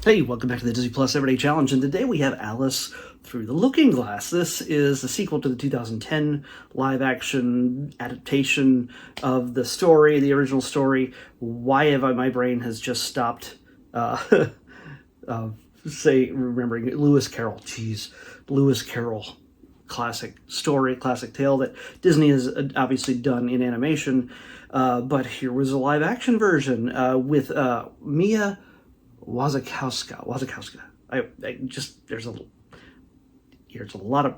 Hey, welcome back to the Disney Plus Everyday Challenge, and today we have Alice Through the Looking Glass. This is the sequel to the 2010 live-action adaptation of the story, the original story. Why have my brain has just stopped, remembering Lewis Carroll. Jeez, Lewis Carroll. Classic story, classic tale that Disney has obviously done in animation, but here was a live-action version with Mia Wasikowska. There's a lot of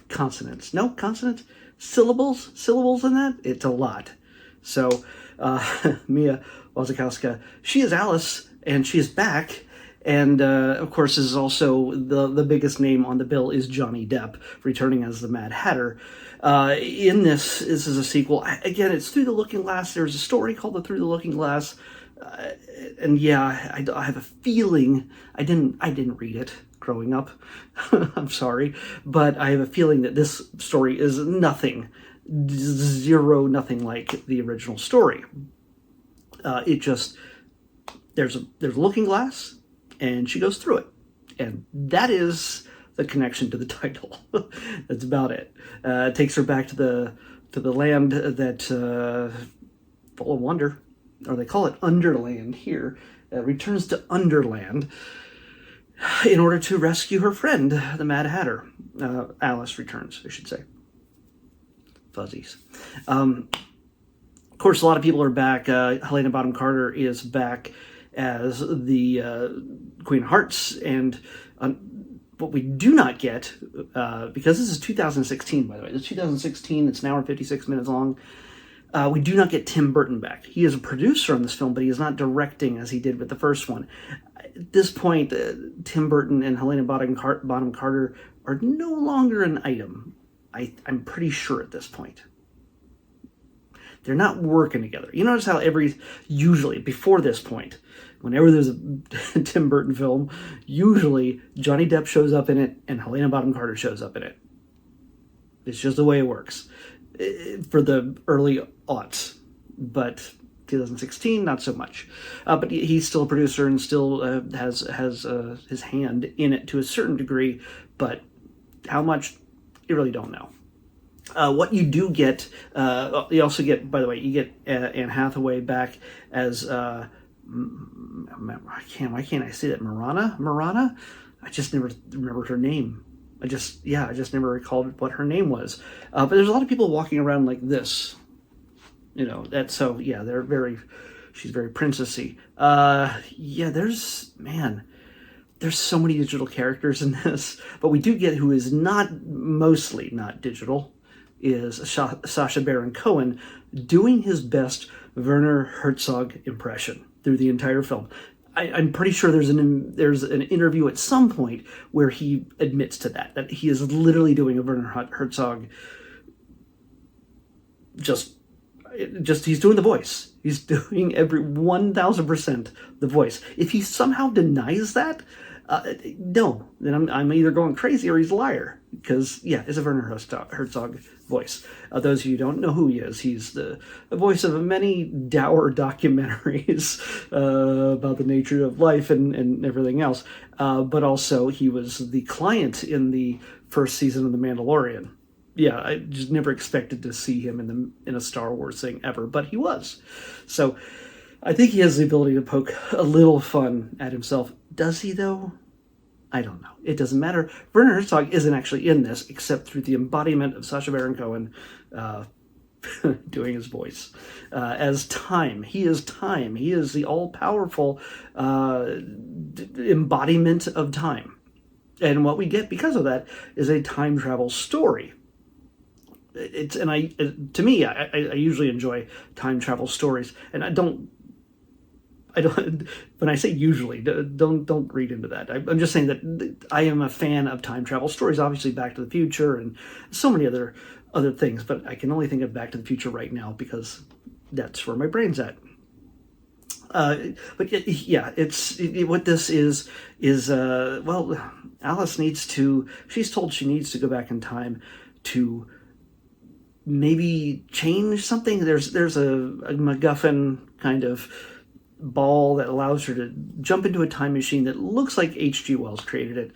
consonants. No consonants, syllables in that. It's a lot. So Mia Wasikowska, she is Alice, and she is back. And of course, this is also the biggest name on the bill is Johnny Depp, returning as the Mad Hatter. In this is a sequel. Again, it's Through the Looking Glass. There's a story called The Through the Looking Glass. And yeah, I have a feeling I didn't read it growing up. I'm sorry, but I have a feeling that this story is nothing like the original story. There's a looking glass, and she goes through it, and that is the connection to the title. That's about it. It takes her back to the land that full of wonder. Or they call it Underland here, returns to Underland in order to rescue her friend, the Mad Hatter. Alice returns, I should say. Fuzzies. Of course, a lot of people are back. Helena Bonham Carter is back as the Queen of Hearts, and what we do not get, because this is 2016, by the way. This is 2016, it's an hour and 56 minutes long. We do not get Tim Burton back. He is a producer on this film, but he is not directing as he did with the first one. At this point, Tim Burton and Helena Bonham Carter are no longer an item. I'm pretty sure at this point. They're not working together. You notice how usually before this point, whenever there's a Tim Burton film, usually Johnny Depp shows up in it and Helena Bonham Carter shows up in it. It's just the way it works. For the early aughts, but 2016 not so much. But he's still a producer and still has his hand in it to a certain degree, but how much you really don't know. What you do get, you also get, by the way, you get Anne Hathaway back as why can't I say that? Marana? I just never remembered her name. I just never recalled what her name was. But there's a lot of people walking around like this. You know, she's very princessy. There's so many digital characters in this. But we do get who is mostly not digital, is Sacha Baron Cohen doing his best Werner Herzog impression through the entire film. I'm pretty sure there's an interview at some point where he admits to that he is literally doing a Werner Herzog. Just he's doing the voice. He's doing every 1,000% the voice. If he somehow denies that, no, then I'm either going crazy or he's a liar. Because it's a Werner Herzog voice. Those of you who don't know who he is, he's the voice of many dour documentaries about the nature of life and everything else. But also he was the client in the first season of The Mandalorian. Yeah, I just never expected to see him in a Star Wars thing ever, but he was. So I think he has the ability to poke a little fun at himself. Does he, though? I don't know. It doesn't matter. Werner Herzog isn't actually in this, except through the embodiment of Sacha Baron Cohen doing his voice. As Time. He is Time. He is the all-powerful embodiment of time. And what we get because of that is a time travel story. To me, I usually enjoy time travel stories, and I don't. When I say usually, don't read into that. I'm just saying that I am a fan of time travel stories. Obviously, Back to the Future and so many other things, but I can only think of Back to the Future right now because that's where my brain's at. But yeah, what this is Alice she's told she needs to go back in time to maybe change something. There's a MacGuffin kind of ball that allows her to jump into a time machine that looks like H.G. Wells created it.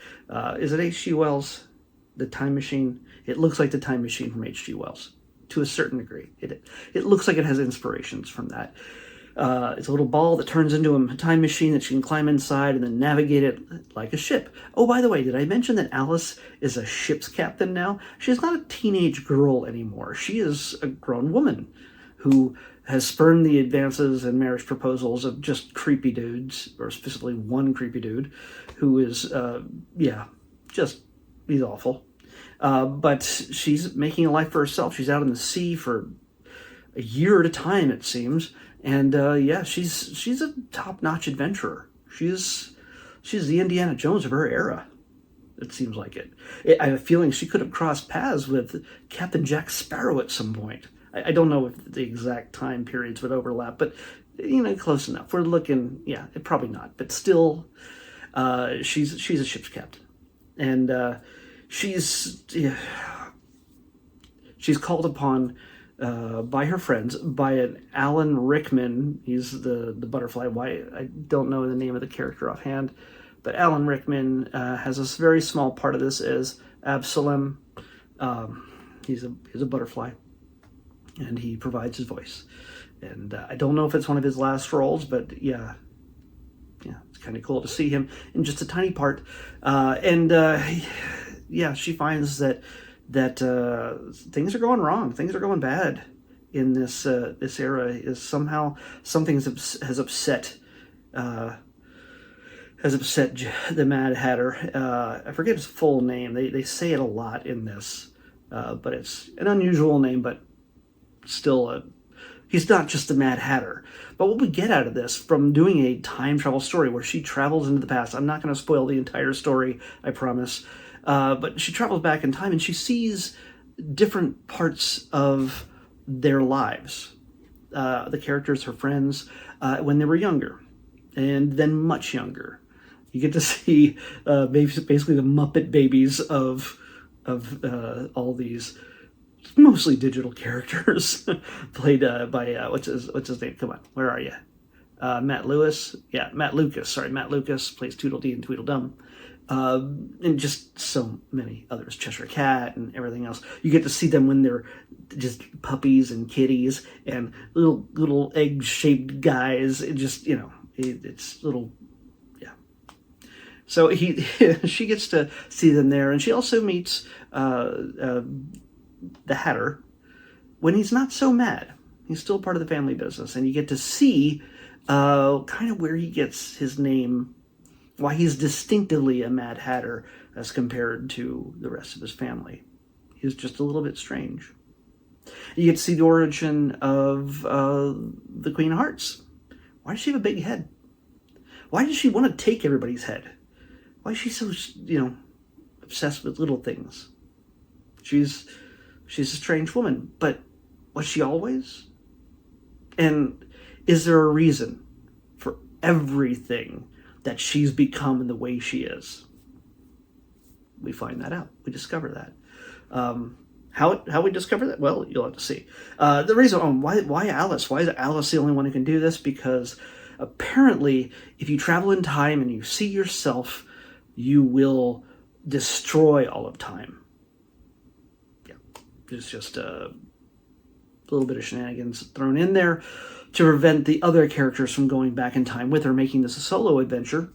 Is it H.G. Wells, the time machine? It looks like the time machine from H.G. Wells to a certain degree. It looks like it has inspirations from that. It's a little ball that turns into a time machine that she can climb inside and then navigate it like a ship. Oh, by the way, did I mention that Alice is a ship's captain now? She's not a teenage girl anymore. She is a grown woman who has spurned the advances and marriage proposals of just creepy dudes, or specifically one creepy dude, who is, he's awful. But she's making a life for herself. She's out in the sea for a year at a time, it seems. And she's a top-notch adventurer. She's the Indiana Jones of her era. It seems like it. I have a feeling she could have crossed paths with Captain Jack Sparrow at some point. I don't know if the exact time periods would overlap, but close enough. We're looking, probably not, but still, she's a ship's captain, and she's called upon by her friends, by an Alan Rickman. He's the butterfly. Why, I don't know the name of the character offhand, but Alan Rickman has a very small part of this as Absalom. He's a butterfly, and he provides his voice. And I don't know if it's one of his last roles, but yeah, it's kind of cool to see him in just a tiny part. She finds that things are going wrong, things are going bad in this era. Is somehow something has upset the Mad Hatter. I forget his full name. They say it a lot in this, but it's an unusual name, but still he's not just the Mad Hatter. But what we get out of this from doing a time travel story where she travels into the past, I'm not going to spoil the entire story, I promise, but she travels back in time and she sees different parts of their lives. The characters, her friends, when they were younger, and then much younger. You get to see basically the Muppet babies of all these mostly digital characters played by what's his name? Come on, where are you? Matt Lewis. Yeah, Matt Lucas. Sorry, Matt Lucas plays Tweedledee and Tweedledum. And just so many others, Cheshire Cat and everything else. You get to see them when they're just puppies and kitties and little egg-shaped guys. It just, it's little, yeah. So she gets to see them there, and she also meets the Hatter when he's not so mad. He's still part of the family business, and you get to see kind of where he gets his name, why he's distinctively a Mad Hatter as compared to the rest of his family. He's just a little bit strange. You get to see the origin of the Queen of Hearts. Why does she have a big head? Why does she want to take everybody's head? Why is she so, obsessed with little things? She's a strange woman, but was she always? And is there a reason for everything that she's become in the way she is? We find that out. We discover that. How we discover that? Well, you'll have to see. The reason why Alice? Why is Alice the only one who can do this? Because apparently, if you travel in time and you see yourself, you will destroy all of time. Yeah, there's just a little bit of shenanigans thrown in there to prevent the other characters from going back in time with her, making this a solo adventure.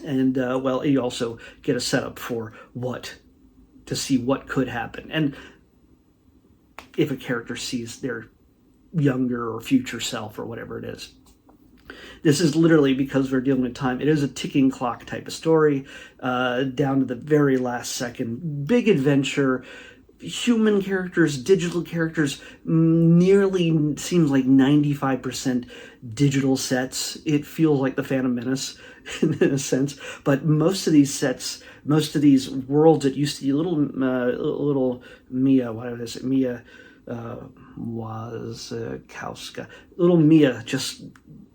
And, you also get a setup for to see what could happen. And if a character sees their younger or future self or whatever it is. This is literally, because we're dealing with time, it is a ticking clock type of story, down to the very last second. Big adventure. Human characters, digital characters, nearly seems like 95% digital sets. It feels like the Phantom Menace in a sense, but most of these sets, most of these worlds that used to be little Mia, what is it? Mia Wasikowska, little Mia, just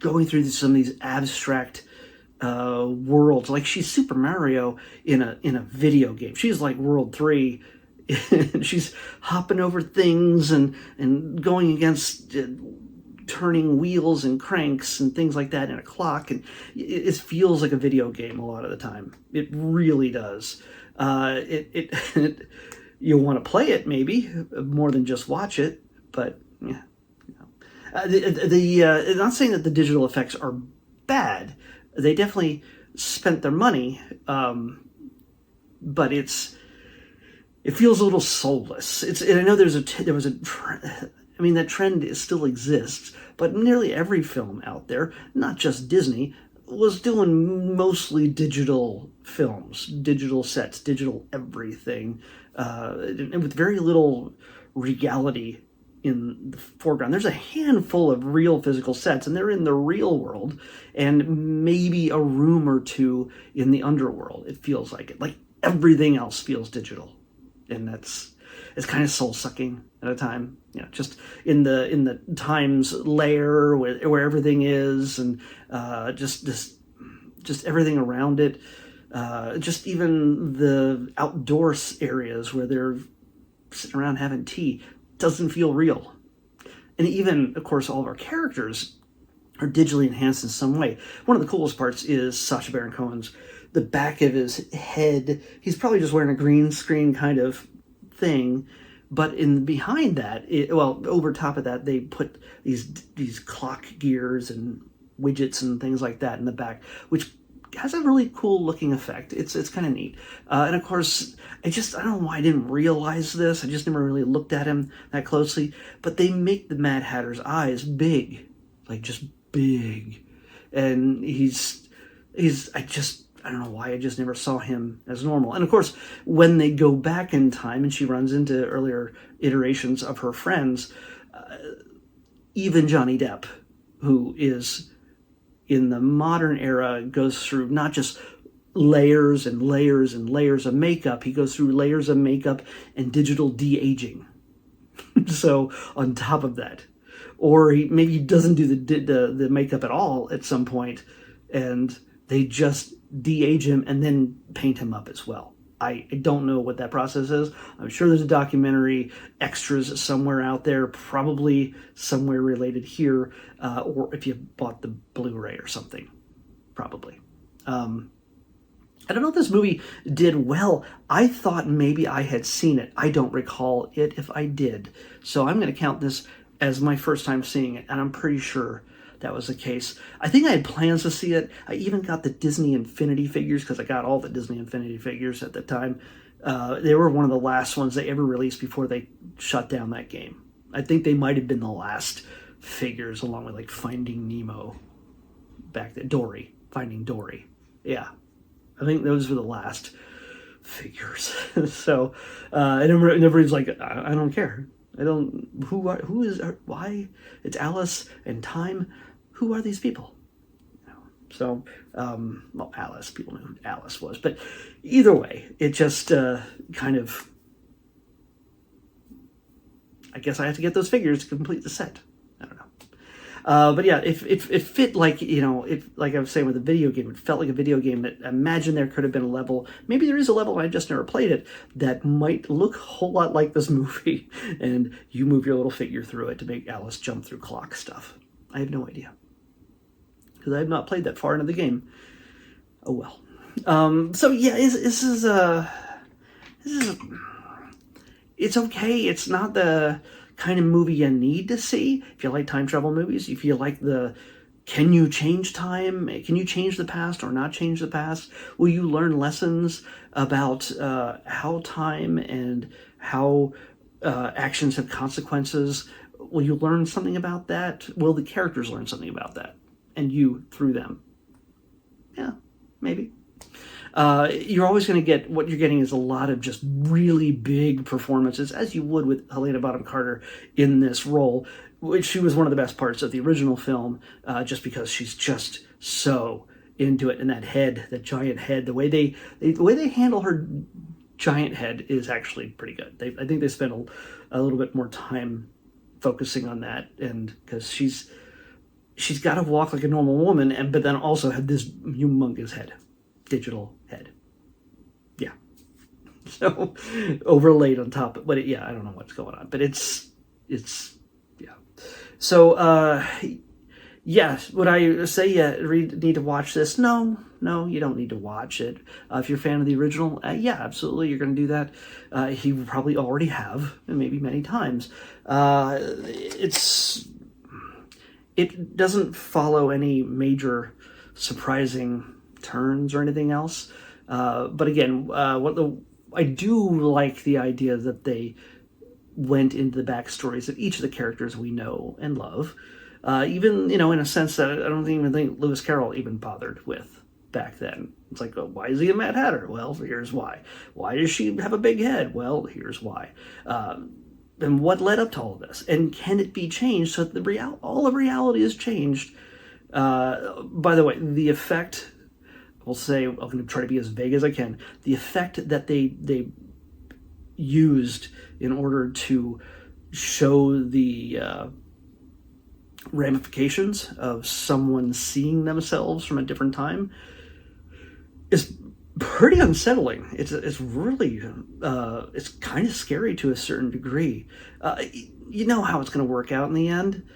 going through some of these abstract worlds, like she's Super Mario in a video game. She's like World 3. And she's hopping over things and going against turning wheels and cranks and things like that in a clock, and it feels like a video game a lot of the time. It really does. You'll want to play it maybe more than just watch it, but yeah. Not saying that the digital effects are bad. They definitely spent their money, but it feels a little soulless. And I know I mean, that trend still exists, but nearly every film out there, not just Disney, was doing mostly digital films, digital sets, digital everything, and with very little reality in the foreground. There's a handful of real physical sets, and they're in the real world, and maybe a room or two in the underworld. It feels like it. Like everything else feels digital, and it's kind of soul-sucking at a time. Just in the Times layer where everything is, and just everything around it. Just even the outdoor areas where they're sitting around having tea doesn't feel real. And even, of course, all of our characters are digitally enhanced in some way. One of the coolest parts is Sacha Baron Cohen's, the back of his head. He's probably just wearing a green screen kind of thing, but behind that, over top of that, they put these clock gears and widgets and things like that in the back, which has a really cool looking effect. It's kind of neat. And of course, I don't know why I didn't realize this. I just never really looked at him that closely. But they make the Mad Hatter's eyes big, like just big. And I don't know why I just never saw him as normal. And of course, when they go back in time and she runs into earlier iterations of her friends, even Johnny Depp, who is in the modern era, goes through not just layers and layers and layers of makeup. He goes through layers of makeup and digital de-aging. So on top of that, or maybe he doesn't do the makeup at all at some point, and they just de-age him and then paint him up as well. I don't know what that process is. I'm sure there's a documentary, extras somewhere out there, probably somewhere related here, or if you bought the Blu-ray or something, probably. I don't know if this movie did well. I thought maybe I had seen it. I don't recall it if I did. So I'm going to count this as my first time seeing it, and I'm pretty sure that was the case. I think I had plans to see it. I even got the Disney Infinity figures, because I got all the Disney Infinity figures at the time. They were one of the last ones they ever released before they shut down that game. I think they might have been the last figures, along with like Finding Nemo back then. Finding Dory. Yeah, I think those were the last figures. So, and everybody's like, I don't care. Who is, why? It's Alice and time. Who are these people? So, Alice, people knew who Alice was. But either way, it just kind of, I guess I have to get those figures to complete the set. I don't know. But yeah, it fit like, like I was saying with the video game, it felt like a video game that, imagine there could have been a level, maybe there is a level, I just never played it, that might look a whole lot like this movie, and you move your little figure through it to make Alice jump through clock stuff. I have no idea, because I have not played that far into the game. Oh well. So yeah, this is it's okay. It's not the kind of movie you need to see. If you like time travel movies, if you like can you change time? Can you change the past or not change the past? Will you learn lessons about how time and how actions have consequences? Will you learn something about that? Will the characters learn something about that? And you through them? Yeah, maybe. You're always going to get, what you're getting is a lot of just really big performances, as you would with Helena Bonham Carter in this role, which she was one of the best parts of the original film, just because she's just so into it. And that head, that giant head, the way they handle her giant head is actually pretty good. I think they spent a little bit more time focusing on that, and because she's got to walk like a normal woman, but then also have this humongous head. Digital head. Yeah. So overlaid on top. But I don't know what's going on. But it's yeah. So, yes, would I say need to watch this? No, you don't need to watch it. If you're a fan of the original, yeah, absolutely, you're going to do that. You probably already have, and maybe many times. It doesn't follow any major surprising turns or anything else. But again, I do like the idea that they went into the backstories of each of the characters we know and love. Even, in a sense that I don't even think Lewis Carroll even bothered with back then. It's like, oh, why is he a Mad Hatter? Well, here's why. Why does she have a big head? Well, here's why. And what led up to all of this? And can it be changed so that all of reality is changed? By the way, the effect, I'll say, I'm going to try to be as vague as I can. The effect that they used in order to show the ramifications of someone seeing themselves from a different time is pretty unsettling. It's really it's kind of scary to a certain degree. You know how it's going to work out in the end,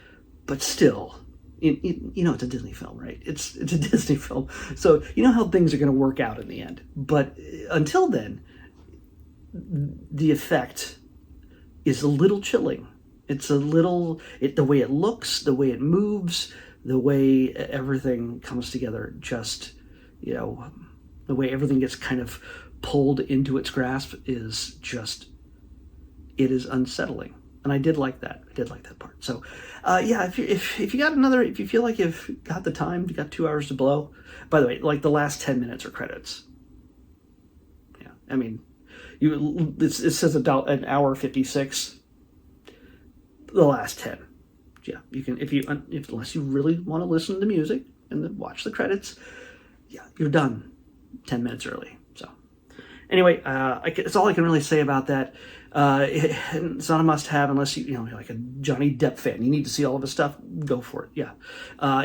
but still, it's a Disney film, right? It's a Disney film, so you know how things are going to work out in the end. But until then, the effect is a little chilling. It's a little, the way it looks, the way it moves, the way everything comes together, just, the way everything gets kind of pulled into its grasp is just, it is unsettling. And I did like that. I did like that part. So, yeah, if you feel like you've got the time, you got 2 hours to blow. By the way, like the last 10 minutes are credits. Yeah, I mean, it says an hour 56. The last 10. Yeah, you can, unless you really want to listen to music and then watch the credits, yeah, you're done 10 minutes early. So anyway, that's all I can really say about that. It's not a must-have unless you're like a Johnny Depp fan. You need to see all of his stuff. Go for it. Yeah,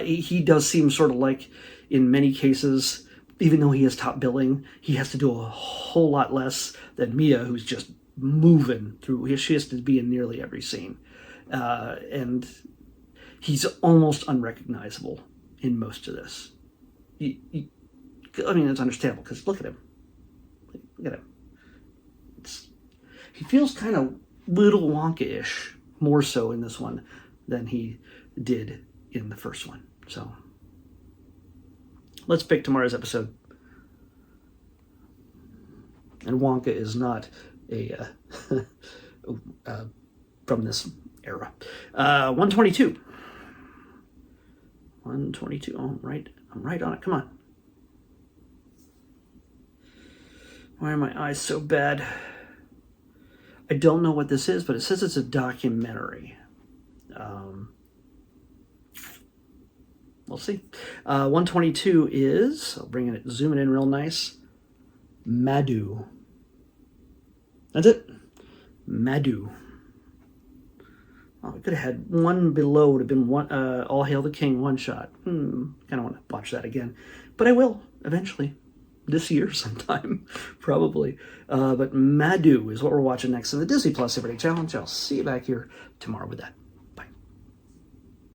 he does seem sort of like, in many cases, even though he has top billing, he has to do a whole lot less than Mia, who's just moving through. She has to be in nearly every scene. And he's almost unrecognizable in most of this. I mean, it's understandable because look at him. Look at him. He feels kind of little Wonka-ish, more so in this one than he did in the first one. So let's pick tomorrow's episode. And Wonka is not a from this era. 122. 122. Oh, I'm right on it. Come on. Why are my eyes so bad? I don't know what this is, but it says it's a documentary. We'll see. 122 is, I'll bring it, zoom it in real nice, Madhu. That's it. Madhu. Oh, we could have had one below, would have been one. All Hail the King, one shot. Kind of want to watch that again, but I will eventually, this year sometime, probably. But Madhu is what we're watching next in the Disney Plus Everyday Challenge. I'll see you back here tomorrow with that.